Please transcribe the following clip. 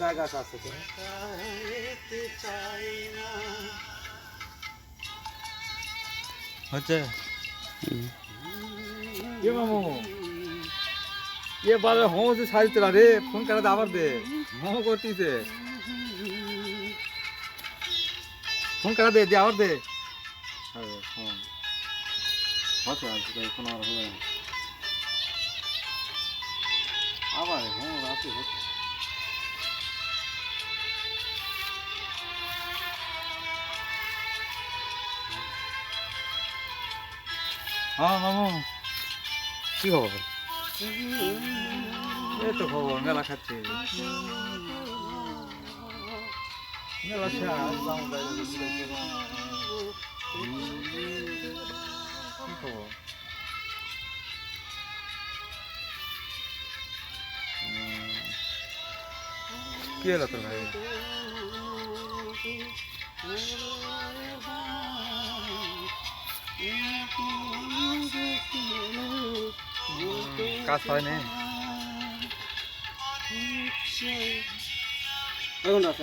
গাছ আছে তো। হচ্ছে এ মামু এ বারে হোম যে সাইজ তোলা রে ফোন করে আবার দে মোহ করতিছে ফোন করে দে আবার দে আরে ফোন হচ্ছে আজকে ফোন আর হবে না আবার হোম রাতে হচ্ছে হ্যাঁ মামু কি খবর এই তো খবর মেলা খাচ্ছি মেলা কি খবর কি হলো তোর ভাই কাজ হয় না এক ঘন্টা আছে